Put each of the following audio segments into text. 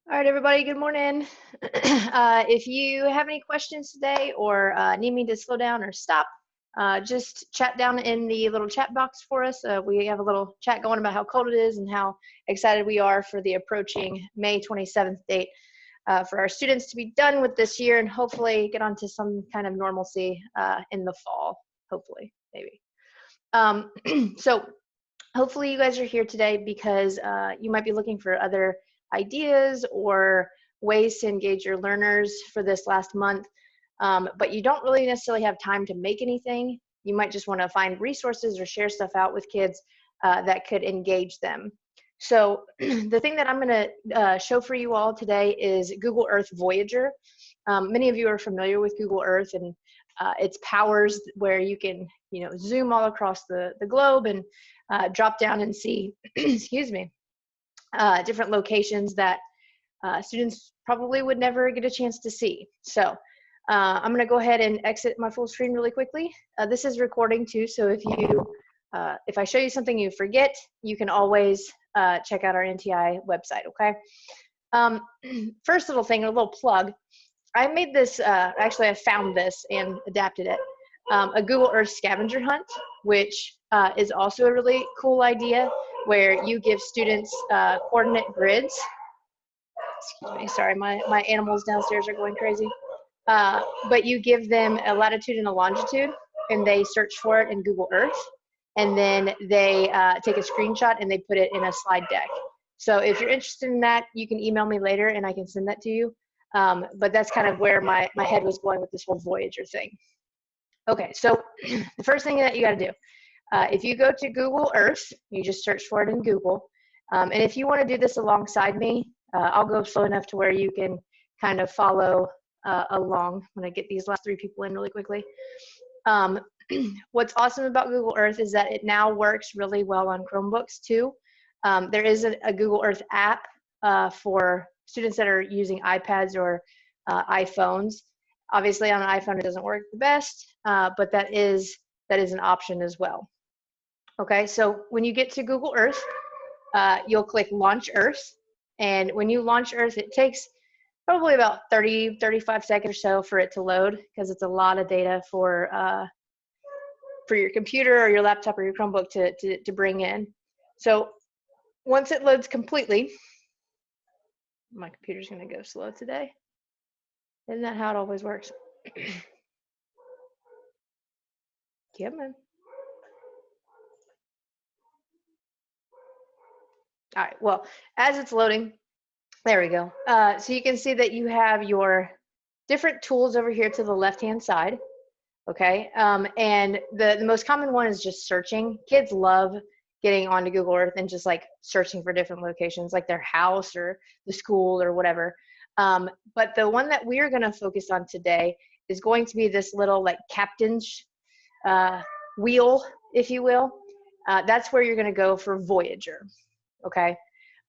All right, everybody, good morning. If you have any questions today or need me to slow down or stop, just chat down in the little chat box for us. We have a little chat going about how cold it is and how excited we are for the approaching May 27th date for our students to be done with this year and hopefully get onto some kind of normalcy in the fall, hopefully, maybe. So hopefully you guys are here today because you might be looking for other ideas or ways to engage your learners for this last month, but you don't really necessarily have time to make anything. You might just want to find resources or share stuff out with kids that could engage them. So the thing that I'm going to show for you all today is Google Earth Voyager. Many of you are familiar with Google Earth and its powers where you can, zoom all across the globe and drop down and see, excuse me, different locations that students probably would never get a chance to see. So I'm going to go ahead and exit my full screen really quickly. This is recording too, so if I show you something you forget, you can always check out our NTI website, okay? First little thing, a little plug. I made this, actually I found this and adapted it, a Google Earth scavenger hunt, which is also a really cool idea where you give students coordinate grids. Excuse me, sorry, my animals downstairs are going crazy. But you give them a latitude and a longitude and they search for it in Google Earth. And then they take a screenshot and they put it in a slide deck. So if you're interested in that, you can email me later and I can send that to you. But that's kind of where my head was going with this whole Voyager thing. Okay, so the first thing that you got to do, if you go to Google Earth, you just search for it in Google. And if you want to do this alongside me, I'll go slow enough to where you can kind of follow along. I'm going to get these last three people in really quickly. What's awesome about Google Earth is that it now works really well on Chromebooks too. There is a Google Earth app for students that are using iPads or iPhones. Obviously on an iPhone it doesn't work the best, but that is an option as well. Okay, so when you get to Google Earth, you'll click Launch Earth, and when you launch Earth, it takes probably about 35 seconds or so for it to load because it's a lot of data for your computer or your laptop or your Chromebook to bring in. So once it loads completely, my computer's gonna go slow today. Isn't that how it always works? Come on. All right, well, as it's loading, there we go. So you can see that you have your different tools over here to the left-hand side, okay? And the most common one is just searching. Kids love getting onto Google Earth and just like searching for different locations, like their house or the school or whatever. But the one that we're gonna focus on today is going to be this little like captain's wheel, if you will. That's where you're gonna go for Voyager, okay?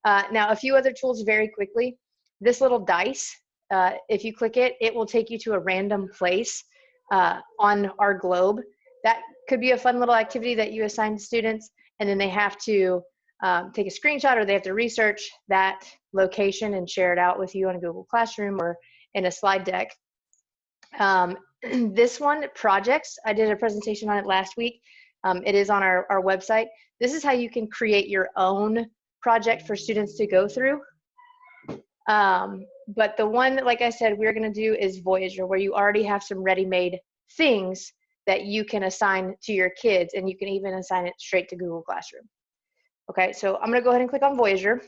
Now, a few other tools very quickly. This little dice, if you click it, it will take you to a random place on our globe. That could be a fun little activity that you assign to students, and then they have to take a screenshot or they have to research that location and share it out with you on a Google Classroom or in a slide deck. This one, projects, I did a presentation on it last week. It is on our website. This is how you can create your own project for students to go through. But the one, like I said, we're going to do is Voyager, where you already have some ready-made things that you can assign to your kids, and you can even assign it straight to Google Classroom. Okay, so I'm going to go ahead and click on Voyager,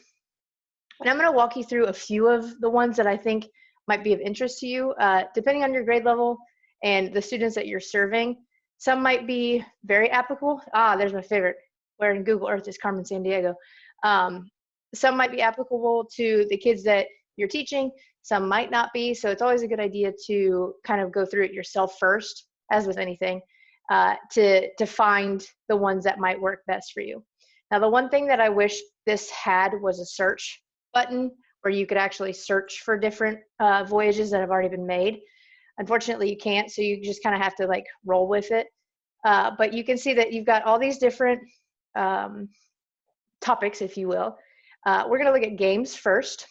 and I'm going to walk you through a few of the ones that I think might be of interest to you, depending on your grade level and the students that you're serving. Some might be very applicable. There's my favorite, where in Google Earth is Carmen Sandiego. Some might be applicable to the kids that you're teaching, some might not be, so it's always a good idea to kind of go through it yourself first, as with anything, to find the ones that might work best for you. Now, the one thing that I wish this had was a search button where you could actually search for different voyages that have already been made. Unfortunately, you can't, so you just kind of have to like roll with it. But you can see that you've got all these different topics, if you will. We're going to look at games first.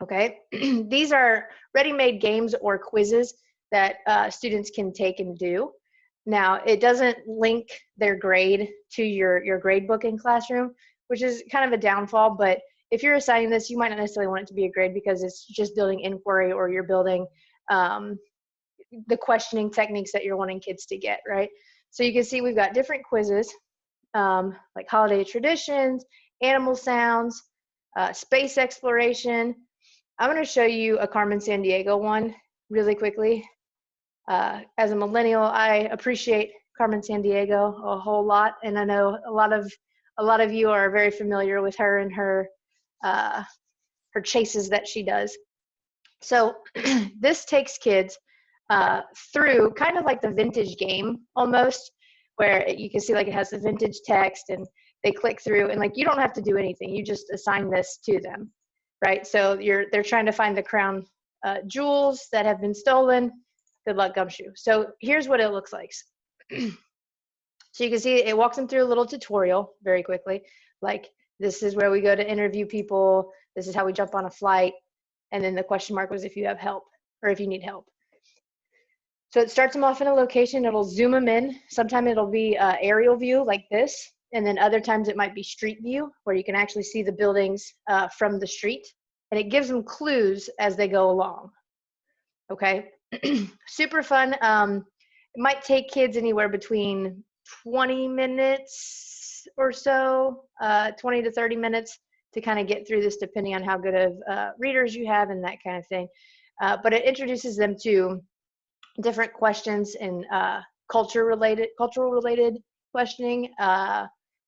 Okay, these are ready-made games or quizzes that students can take and do. Now, it doesn't link their grade to your grade book in classroom, which is kind of a downfall, but if you're assigning this, you might not necessarily want it to be a grade because it's just building inquiry, or you're building the questioning techniques that you're wanting kids to get, right? So you can see we've got different quizzes, like holiday traditions, animal sounds, space exploration. I'm going to show you a Carmen Sandiego one really quickly. As a millennial, I appreciate Carmen Sandiego a whole lot, and I know a lot of you are very familiar with her and her chases that she does. So this takes kids through kind of like the vintage game almost, where you can see like it has the vintage text and they click through, and like you don't have to do anything, you just assign this to them, right? So they're trying to find the crown jewels that have been stolen. Good luck, Gumshoe. So here's what it looks like. So you can see it walks them through a little tutorial very quickly, like this is where we go to interview people, this is how we jump on a flight, and then the question mark was if you have help or if you need help. So it starts them off in a location, it'll zoom them in. Sometimes it'll be aerial view like this, and then other times it might be street view where you can actually see the buildings from the street, and it gives them clues as they go along. Okay, super fun. It might take kids anywhere between 20 minutes or so, 20 to 30 minutes to kind of get through this, depending on how good of readers you have and that kind of thing. But it introduces them to different questions and cultural related questioning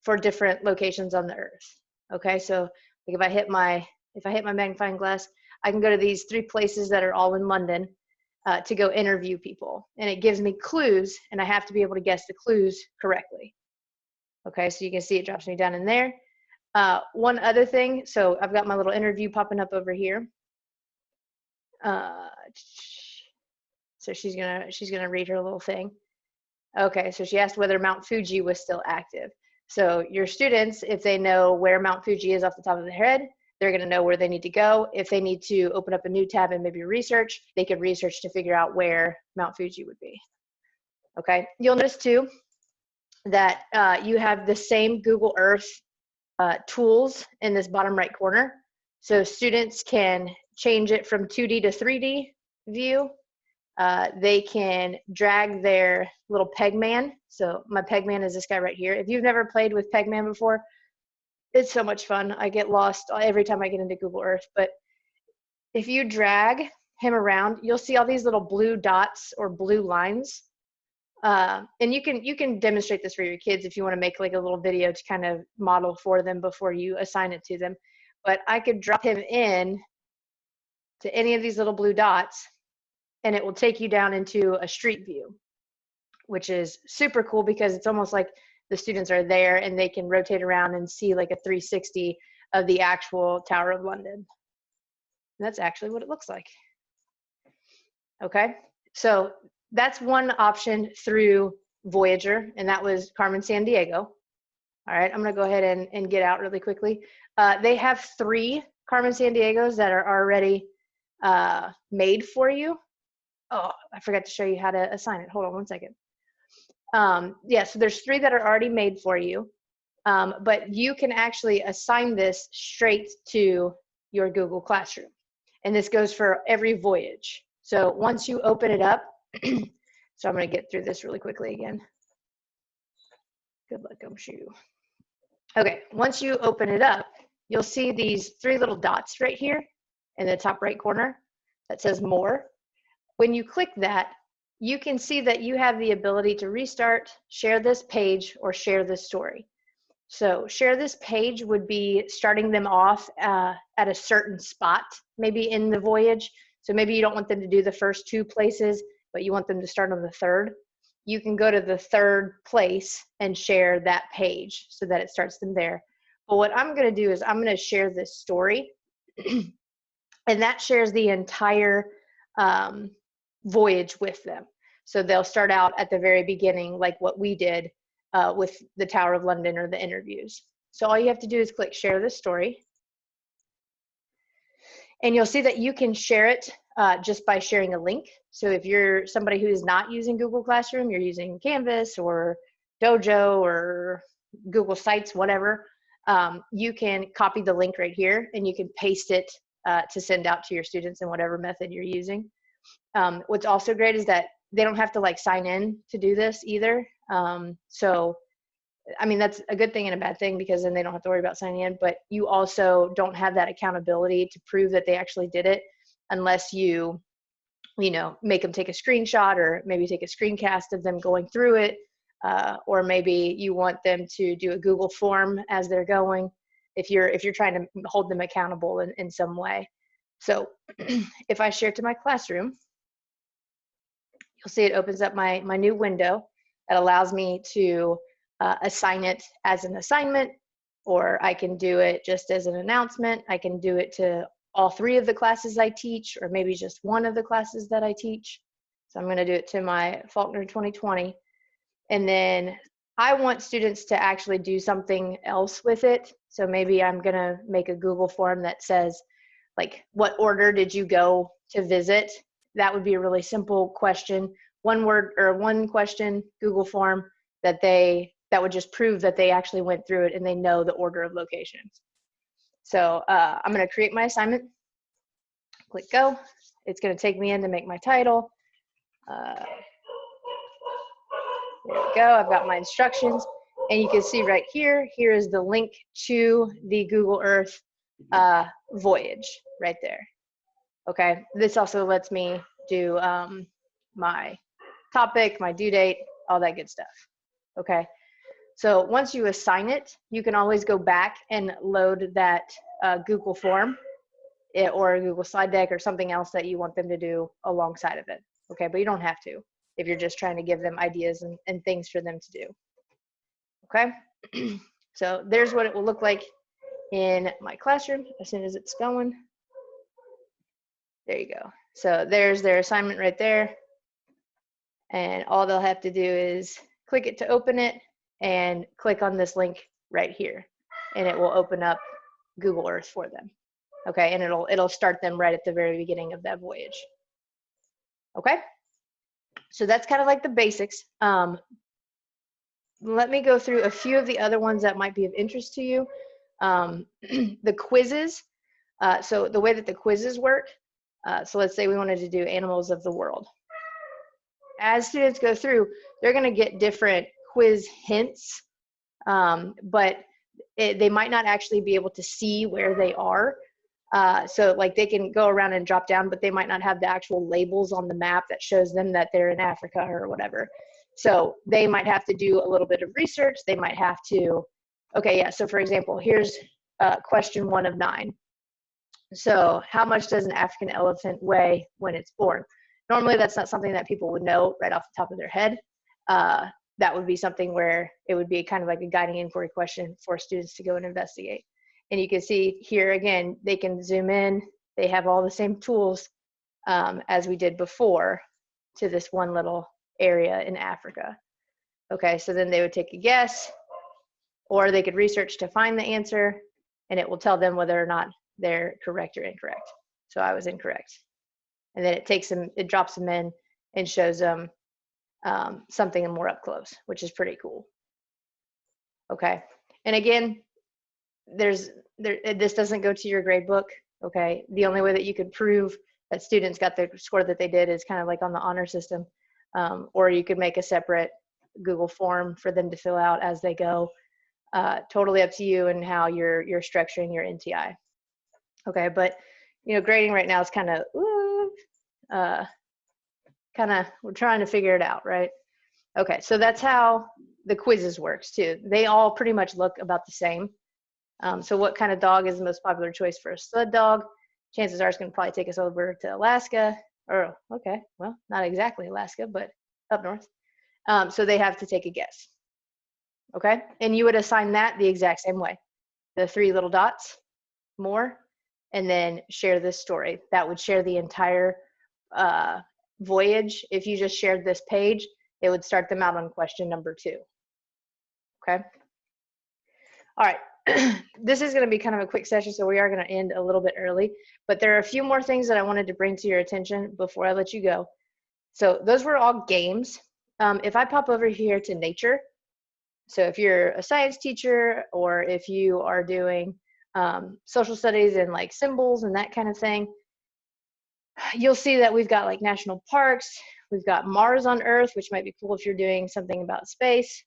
for different locations on the earth. Okay, so like if I hit my magnifying glass, I can go to these 3 places that are all in London to go interview people, and it gives me clues, and I have to be able to guess the clues correctly. Okay, so you can see it drops me down in there. One other thing, so I've got my little interview popping up over here. So she's gonna read her little thing. Okay, so she asked whether Mount Fuji was still active. So your students, if they know where Mount Fuji is off the top of their head, they're gonna know where they need to go. If they need to open up a new tab and maybe research, they could research to figure out where Mount Fuji would be. Okay, you'll notice too that you have the same Google Earth tools in this bottom right corner. So students can change it from 2D to 3D view. They can drag their little Pegman. So my Pegman is this guy right here. If you've never played with Pegman before, it's so much fun. I get lost every time I get into Google Earth. But if you drag him around, you'll see all these little blue dots or blue lines. And you can demonstrate this for your kids if you want to make like a little video to kind of model for them before you assign it to them. But I could drop him in to any of these little blue dots, and it will take you down into a street view, which is super cool because it's almost like the students are there and they can rotate around and see like a 360 of the actual Tower of London. And that's actually what it looks like. Okay, so that's one option through Voyager, and that was Carmen Sandiego. All right, I'm gonna go ahead and get out really quickly. They have 3 Carmen Sandiegos that are already made for you. Oh, I forgot to show you how to assign it. Hold on one second. Yeah, so there's 3 that are already made for you, but you can actually assign this straight to your Google Classroom. And this goes for every voyage. So once you open it up, so I'm gonna get through this really quickly again. Good luck, Gumshoe. Okay, once you open it up, you'll see these 3 little dots right here in the top right corner that says more. When you click that, you can see that you have the ability to restart, share this page, or share this story. So share this page would be starting them off at a certain spot, maybe in the voyage. So maybe you don't want them to do the first 2 places, but you want them to start on the 3rd. You can go to the 3rd place and share that page so that it starts them there. But what I'm gonna do is I'm gonna share this story, and that shares the entire voyage with them. So they'll start out at the very beginning, like what we did with the Tower of London or the interviews. So all you have to do is click share this story. And you'll see that you can share it just by sharing a link. So if you're somebody who is not using Google Classroom, you're using Canvas or Dojo or Google Sites, whatever, you can copy the link right here and you can paste it to send out to your students in whatever method you're using. What's also great is that they don't have to like sign in to do this either. So, I mean, that's a good thing and a bad thing because then they don't have to worry about signing in, but you also don't have that accountability to prove that they actually did it unless you know, make them take a screenshot or maybe take a screencast of them going through it. Or maybe you want them to do a Google form as they're going if you're trying to hold them accountable in some way. So if I share to my classroom, you'll see it opens up my new window that allows me to assign it as an assignment, or I can do it just as an announcement. I can do it to all 3 of the classes I teach, or maybe just one of the classes that I teach. So I'm going to do it to my Faulkner 2020. And then I want students to actually do something else with it. So maybe I'm going to make a Google form that says, like, what order did you go to visit? That would be a really simple question, one word or one question Google form that would just prove that they actually went through it and they know the order of locations. So I'm going to create my assignment, click go. It's going to take me in to make my title. There we go. I've got my instructions, and you can see right here is the link to the Google Earth Voyage right there. Okay, this also lets me do my topic, my due date, all that good stuff. Okay, so once you assign it, you can always go back and load that Google form or a Google slide deck or something else that you want them to do alongside of it. Okay, but you don't have to if you're just trying to give them ideas and things for them to do. Okay, so there's what it will look like in my classroom as soon as it's going. There you go. So there's their assignment right there. And all they'll have to do is click it to open it and click on this link right here. And it will open up Google Earth for them. Okay, and it'll start them right at the very beginning of that voyage. Okay, so that's kind of like the basics. Let me go through a few of the other ones that might be of interest to you. The quizzes. So the way that the quizzes work, so let's say we wanted to do animals of the world. As students go through, they're going to get different quiz hints, but they might not actually be able to see where they are. So like they can go around and drop down, but they might not have the actual labels on the map that shows them that they're in Africa or whatever. So they might have to do a little bit of research. They might have to, okay, yeah, so for example, here's question 1 of 9. So how much does an African elephant weigh when it's born? Normally that's not something that people would know right off the top of their head. That would be something where it would be kind of like a guiding inquiry question for students to go and investigate. And you can see here again, they can zoom in. They have all the same tools as we did before to this one little area in Africa. Okay, so then they would take a guess, or they could research to find the answer, and it will tell them whether or not they're correct or incorrect. So I was incorrect. And then it takes them, it drops them in and shows them something more up close, which is pretty cool. Okay, and again, this doesn't go to your grade book. Okay, the only way that you could prove that students got the score that they did is kind of like on the honor system, or you could make a separate Google form for them to fill out as they go. Totally up to you and how you're structuring your NTI. Okay, but you know, grading right now is kind of we're trying to figure it out, right? Okay, so that's how the quizzes works too. They all pretty much look about the same. So what kind of dog is the most popular choice for a sled dog? Chances are it's going to probably take us over to Alaska, or okay, well, not exactly Alaska, but up north. So they have to take a guess. Okay, and you would assign that the exact same way. The 3 little dots, more, and then share this story. That would share the entire voyage. If you just shared this page, it would start them out on question number 2. Okay. All right. this is going to be kind of a quick session, so we are going to end a little bit early, but there are a few more things that I wanted to bring to your attention before I let you go. So those were all games. If I pop over here to nature, so if you're a science teacher or if you are doing social studies and like symbols and that kind of thing, you'll see that we've got like national parks, we've got Mars on Earth, which might be cool if you're doing something about space.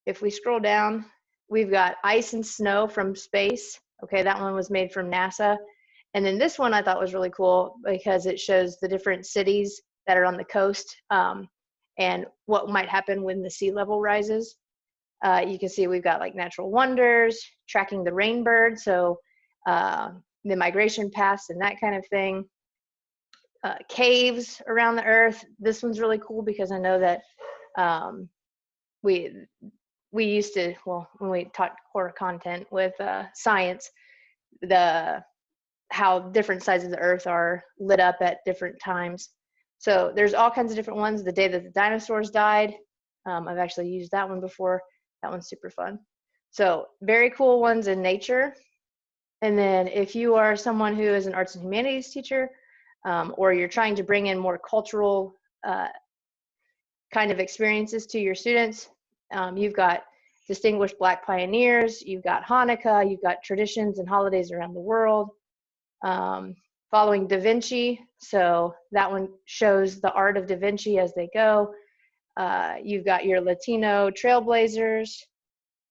If we scroll down, we've got ice and snow from space. Okay, that one was made from NASA. And then this one I thought was really cool because it shows the different cities that are on the coast and what might happen when the sea level rises. You can see we've got like natural wonders, tracking the rainbird, so the migration paths and that kind of thing. Caves around the earth. This one's really cool because I know that we used to, well, when we taught core content with science, how different sides of the earth are lit up at different times. So there's all kinds of different ones. The day that the dinosaurs died, I've actually used that one before. That one's super fun. So very cool ones in nature. And then if you are someone who is an arts and humanities teacher, or you're trying to bring in more cultural kind of experiences to your students, you've got distinguished Black pioneers, you've got Hanukkah, you've got traditions and holidays around the world. Following Da Vinci, so that one shows the art of Da Vinci as they go. You've got your Latino trailblazers,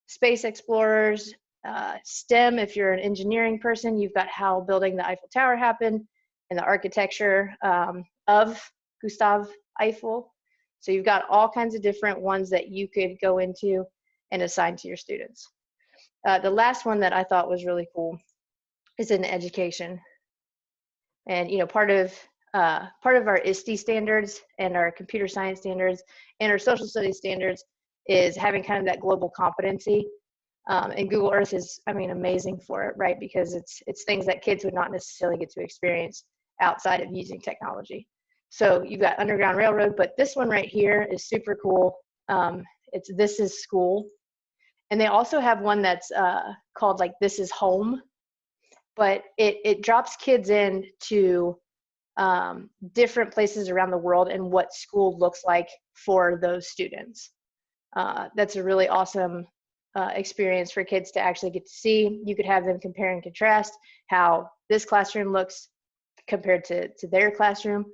space explorers, STEM, if you're an engineering person, you've got how building the Eiffel Tower happened and the architecture of Gustav Eiffel. So you've got all kinds of different ones that you could go into and assign to your students. The last one that I thought was really cool is in education. And part of our ISTE standards and our computer science standards and our social studies standards is having kind of that global competency. And Google Earth is, amazing for it, right? Because it's things that kids would not necessarily get to experience outside of using technology. So you've got Underground Railroad, but this one right here is super cool. It's This Is School. And they also have one that's called like This Is Home, but it drops kids into different places around the world and what school looks like for those students. That's a really awesome experience for kids to actually get to see. You could have them compare and contrast how this classroom looks compared to their classroom.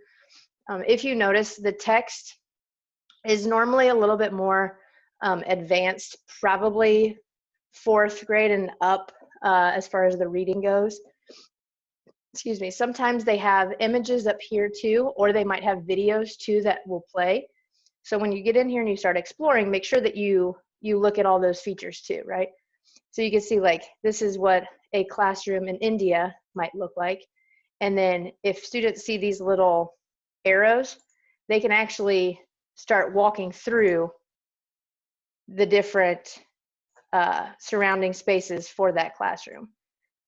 If you notice, the text is normally a little bit more advanced, probably 4th grade and up as far as the reading goes. Excuse me. Sometimes they have images up here too, or they might have videos too that will play. So when you get in here and you start exploring, make sure that you look at all those features too, right? So you can see like, this is what a classroom in India might look like. And then if students see these little arrows, they can actually start walking through the different surrounding spaces for that classroom.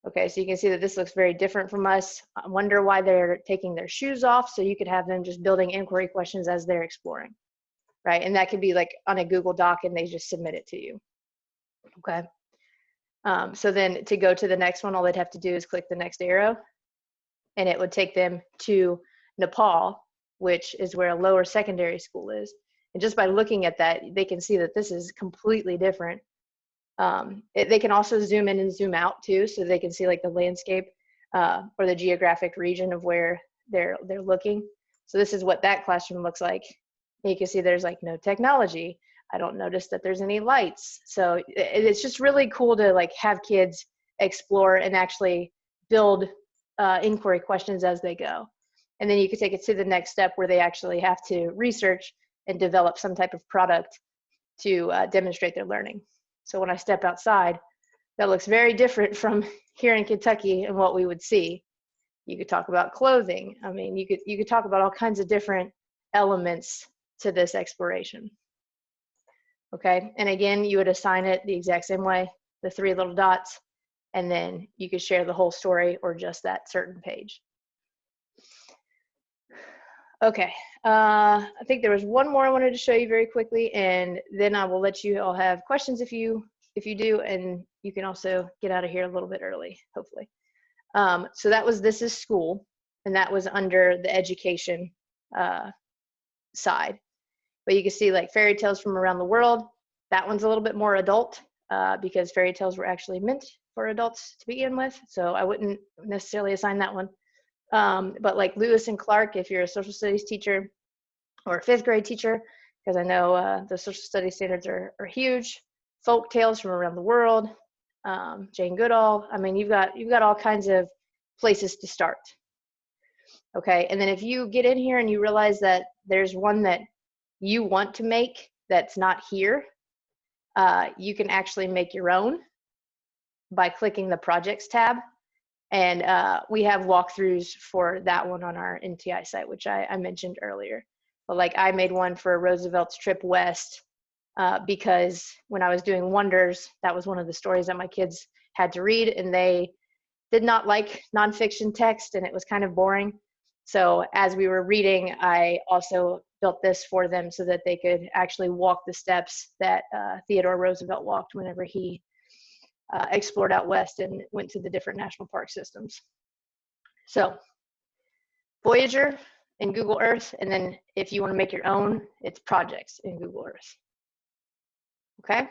Okay, so you can see that this looks very different from us. I wonder why they're taking their shoes off, so you could have them just building inquiry questions as they're exploring, right? And that could be like on a Google Doc and they just submit it to you, okay? So then to go to the next one, all they'd have to do is click the next arrow and it would take them to Nepal, which is where a lower secondary school is. And just by looking at that, they can see that this is completely different. They can also zoom in and zoom out too, so they can see like the landscape or the geographic region of where they're looking. So this is what that classroom looks like. And you can see there's like no technology. I don't notice that there's any lights. So it's just really cool to like have kids explore and actually build inquiry questions as they go. And then you can take it to the next step where they actually have to research and develop some type of product to demonstrate their learning. So when I step outside, that looks very different from here in Kentucky and what we would see. You could talk about clothing. I mean, you could talk about all kinds of different elements to this exploration. Okay, and again, you would assign it the exact same way, the 3 little dots, and then you could share the whole story or just that certain page. Okay, I think there was one more I wanted to show you very quickly, and then I will let you all have questions if you if you do, and you can also get out of here a little bit early, hopefully. So this is school, and that was under the education side. But you can see like fairy tales from around the world. That one's a little bit more adult because fairy tales were actually meant for adults to begin with. So I wouldn't necessarily assign that one. But like Lewis and Clark, if you're a social studies teacher or a fifth grade teacher, because I know the social studies standards are huge. Folk tales from around the world, Jane Goodall. I mean, you've got all kinds of places to start. Okay, and then if you get in here and you realize that there's one that you want to make that's not here, you can actually make your own by clicking the projects tab. And we have walkthroughs for that one on our NTI site, which I mentioned earlier. But like I made one for Roosevelt's trip west because when I was doing Wonders, that was one of the stories that my kids had to read, and they did not like nonfiction text, and it was kind of boring. So as we were reading, I also built this for them so that they could actually walk the steps that Theodore Roosevelt walked whenever he explored out west and went to the different national park systems. So Voyager in Google Earth, and then if you want to make your own, it's projects in Google Earth. Okay,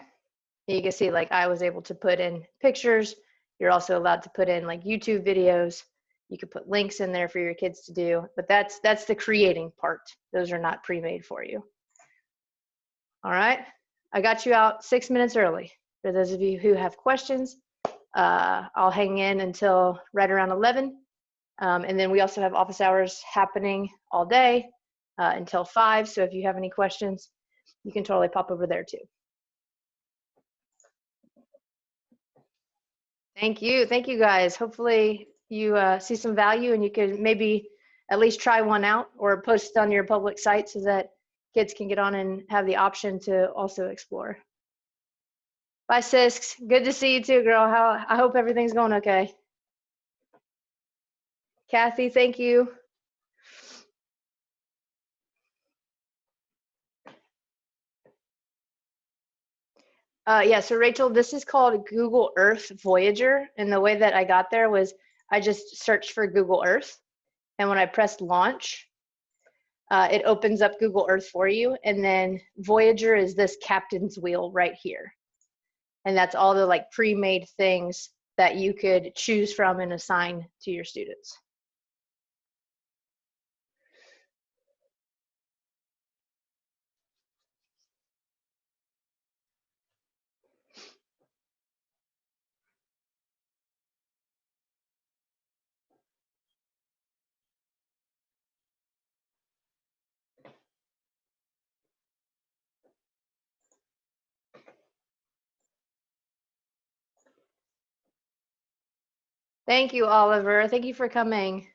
you can see like I was able to put in pictures. You're also allowed to put in like YouTube videos. You could put links in there for your kids to do, but that's the creating part. Those are not pre-made for you. All right, I got you out 6 minutes early. For those of you who have questions, I'll hang in until right around 11. And then we also have office hours happening all day until 5. So if you have any questions, you can totally pop over there too. Thank you. Thank you guys. Hopefully you see some value and you can maybe at least try one out or post on your public site so that kids can get on and have the option to also explore. Bye, Sis. Good to see you too, girl. I hope everything's going okay. Kathy, thank you. Yeah, so Rachel, this is called Google Earth Voyager. And the way that I got there was I just searched for Google Earth. And when I pressed launch, it opens up Google Earth for you. And then Voyager is this captain's wheel right here. And that's all the like pre-made things that you could choose from and assign to your students. Thank you, Oliver. Thank you for coming.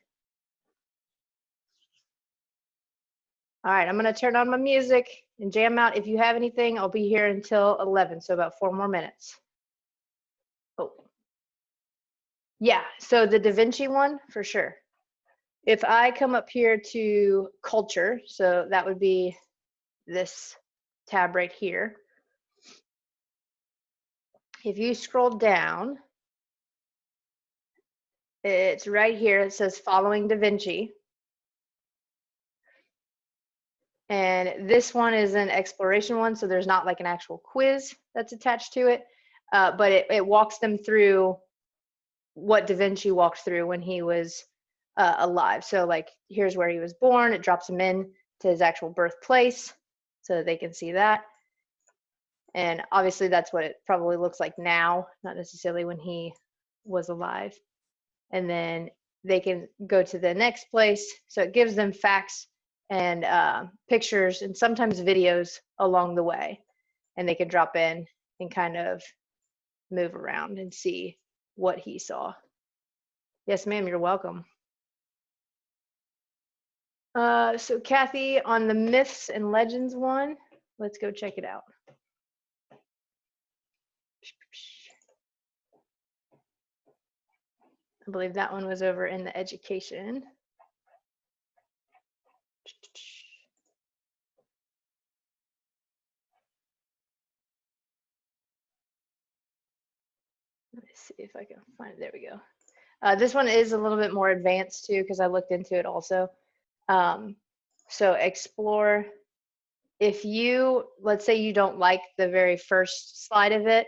All right, I'm going to turn on my music and jam out. If you have anything, I'll be here until 11, so about 4 more minutes. Oh, yeah, so the Da Vinci one, for sure. If I come up here to culture, so that would be this tab right here. If you scroll down, it's right here. It says following Da Vinci. And this one is an exploration one, so there's not like an actual quiz that's attached to it, but it walks them through what Da Vinci walked through when he was alive. So like here's where he was born. It drops him in to his actual birthplace so that they can see that. And obviously that's what it probably looks like now, not necessarily when he was alive. And then they can go to the next place. So it gives them facts and pictures and sometimes videos along the way. And they can drop in and kind of move around and see what he saw. Yes, ma'am, you're welcome. So Kathy, on the myths and legends one, let's go check it out. I believe that one was over in the education. Let me see if I can find it. There we go. This one is a little bit more advanced too, because I looked into it also. So explore. If you, let's say you don't like the very first slide of it.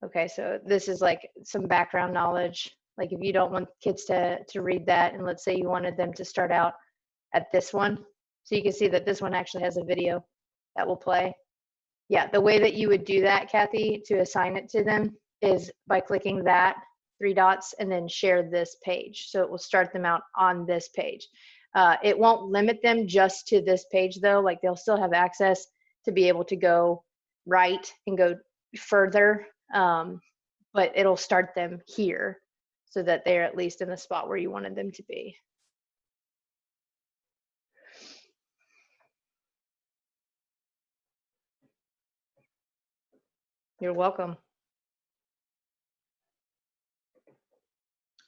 Okay, so this is like some background knowledge. Like if you don't want kids to read that, and let's say you wanted them to start out at this one. So you can see that this one actually has a video that will play. Yeah, the way that you would do that, Kathy, to assign it to them is by clicking that 3 dots and then share this page. So it will start them out on this page. It won't limit them just to this page though. Like they'll still have access to be able to go right and go further, but it'll start them here so that they're at least in the spot where you wanted them to be. You're welcome.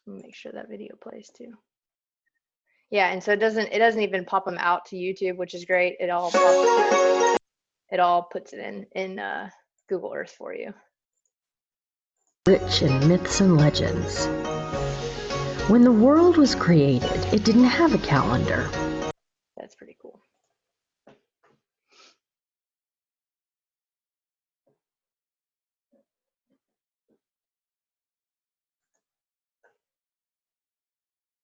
Make sure that video plays too. Yeah, and so it doesn't even pop them out to YouTube, which is great. It all puts it in Google Earth for you. Rich in myths and legends. When the world was created, it didn't have a calendar. That's pretty cool.